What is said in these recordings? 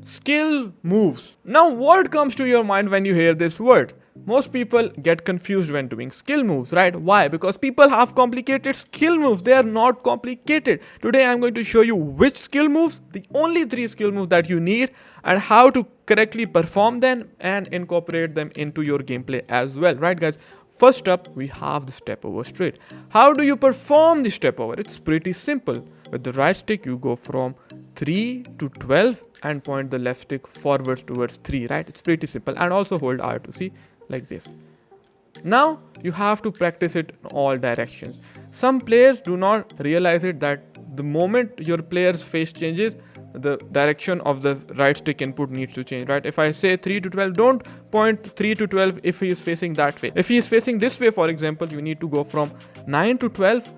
skill moves. Now, what comes to your mind when you hear this word? Most people get confused when doing skill moves, right? Why? Because people have complicated skill moves. They are not complicated. Today I'm going to show you which skill moves, the only 3 skill moves that you need, and how to correctly perform them and incorporate them into your gameplay as well, right guys? First up, we have the step over straight. How do you perform the step over? It's pretty simple. With the right stick, you go from 3 to 12 and point the left stick forwards towards 3, right? It's pretty simple. And also hold R to see, like this. Now, you have to practice it in all directions. Some players do not realize it that the moment your player's face changes, the direction of the right stick input needs to change, right? If I say 3 to 12, don't point 3 to 12 if he is facing that way. If he is facing this way, for example, you need to go from 9 to 12.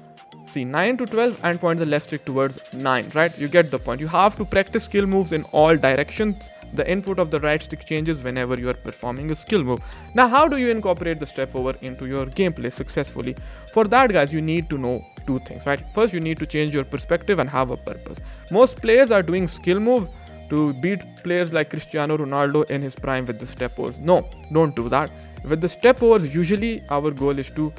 See, 9 to 12 and point the left stick towards 9, right? You get the point. You have to practice skill moves in all directions. The input of the right stick changes whenever you are performing a skill move. Now, how do you incorporate the step over into your gameplay successfully? For that, guys, you need to know 2 things, right? First, you need to change your perspective and have a purpose. Most players are doing skill moves to beat players like Cristiano Ronaldo in his prime with the step overs. No, don't do that. With the step overs, usually our goal is to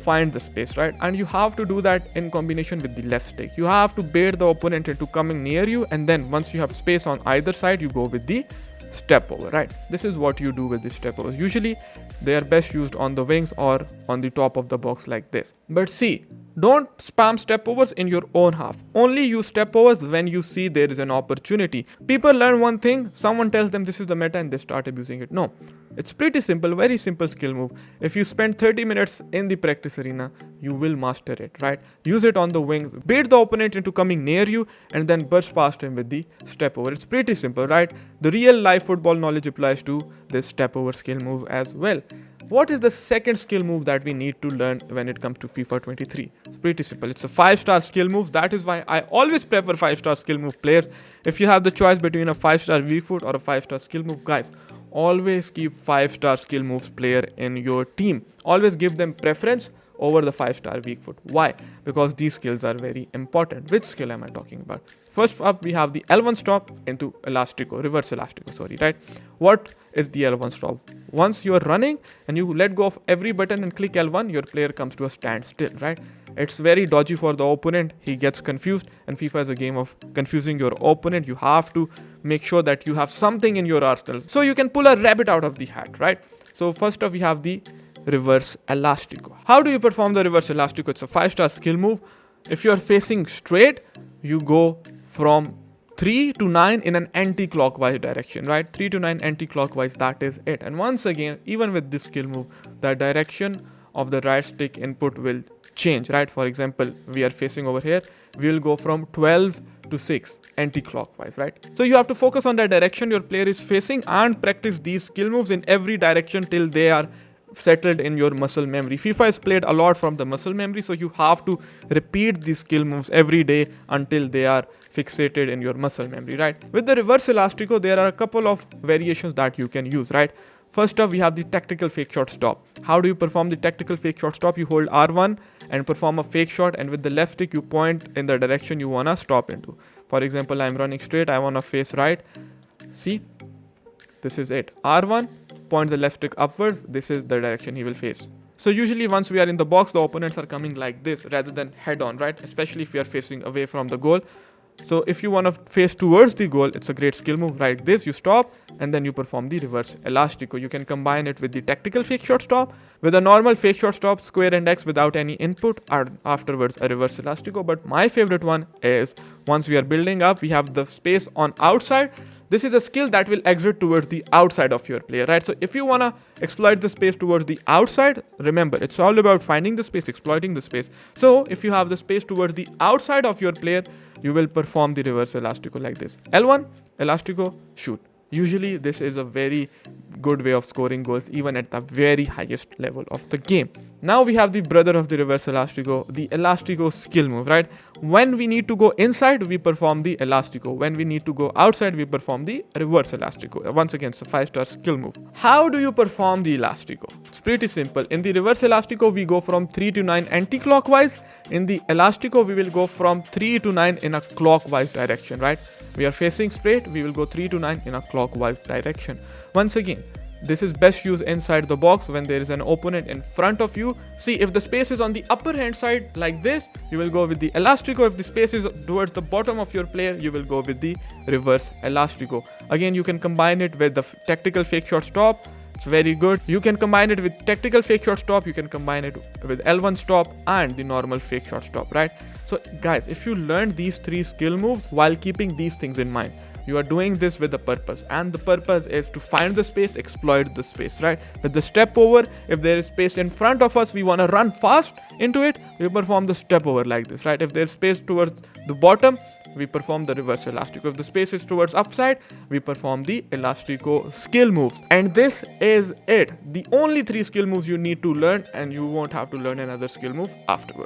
find the space, right? And you have to do that in combination with the left stick. You have to bait the opponent into coming near you, and then once you have space on either side, you go with the step over, right? This is what you do with the step overs. Usually they are best used on the wings or on the top of the box like this. But see, don't spam step overs in your own half. Only use step overs when you see there is an opportunity. People learn one thing, someone tells them this is the meta and they start abusing it. No, it's pretty simple, very simple skill move. If you spend 30 minutes in the practice arena, you will master it, right? Use it on the wings, bait the opponent into coming near you, and then burst past him with the step over. It's pretty simple, right? The real life football knowledge applies to this step over skill move as well. What is the second skill move that we need to learn when it comes to FIFA 23? It's pretty simple. It's a 5-star skill move. That is why I always prefer 5-star skill move players. If you have the choice between a 5-star weak foot or a 5-star skill move, guys, always keep 5-star skill moves player in your team. Always give them preference over the 5-star weak foot. Why? Because these skills are very important. Which skill am I talking about? First up, we have the L1 stop into Elastico, reverse Elastico, sorry, right? What is the L1 stop? Once you are running and you let go of every button and click L1, your player comes to a standstill, right? It's very dodgy for the opponent. He gets confused, and FIFA is a game of confusing your opponent. You have to make sure that you have something in your arsenal so you can pull a rabbit out of the hat, right? So first up, we have the reverse Elastico. How do you perform the reverse Elastico? It's a 5-star skill move. If you are facing straight, you go from 3 to 9 in an anti-clockwise direction, right? 3 to 9 anti-clockwise, that is it. And once again, even with this skill move, the direction of the right stick input will change, right? For example, we are facing over here, we will go from 12 to 6 anti-clockwise, right? So you have to focus on the direction your player is facing and practice these skill moves in every direction till they are settled in your muscle memory. FIFA is played a lot from the muscle memory, so you have to repeat these skill moves every day until they are fixated in your muscle memory, right? With the reverse Elastico, there are a couple of variations that you can use, right? First up, we have the tactical fake shot stop. How do you perform the tactical fake shot stop? You hold R1 and perform a fake shot, and with the left stick, you point in the direction you wanna stop into. For example, I'm running straight, I wanna face right. See, this is it. R1, point the left stick upwards, this is the direction he will face. So usually once we are in the box, the opponents are coming like this rather than head on, right? Especially if you are facing away from the goal. So if you want to face towards the goal, it's a great skill move like this. You stop and then you perform the reverse Elastico. You can combine it with the tactical fake shot stop, with a normal fake shot stop, square and X without any input, or afterwards a reverse Elastico. But my favorite one is once we are building up, we have the space on outside. This is a skill that will exit towards the outside of your player, right? So if you want to exploit the space towards the outside, remember, it's all about finding the space, exploiting the space. So if you have the space towards the outside of your player, you will perform the reverse Elastico like this. L1, Elastico, shoot. Usually this is a very good way of scoring goals even at the very highest level of the game. Now we have the brother of the reverse elastico, the elastico skill move, right? When we need to go inside, we perform the elastico. When we need to go outside, we perform the reverse elastico. Once again, it's a 5-star skill move. How do you perform the elastico? It's pretty simple. In the reverse elastico, we go from 3 to 9 anti-clockwise. In the elastico, we will go from 3 to 9 in a clockwise direction, right? We are facing straight, we will go 3 to 9 in a clockwise direction. Once again, this is best used inside the box when there is an opponent in front of you. See, if the space is on the upper hand side like this, you will go with the elastico. If the space is towards the bottom of your player, you will go with the reverse elastico. Again, you can combine it with the tactical fake shot stop. It's very good. You can combine it with tactical fake shot stop. You can combine it with L1 stop and the normal fake shot stop, right? So guys, if you learn these 3 skill moves while keeping these things in mind, you are doing this with a purpose, and the purpose is to find the space, exploit the space, right? With the step over, if there is space in front of us, we want to run fast into it, we perform the step over like this, right? If there's space towards the bottom, we perform the reverse elastico. If the space is towards upside, we perform the elastico skill moves. And this is it. The only 3 skill moves you need to learn, and you won't have to learn another skill move afterwards.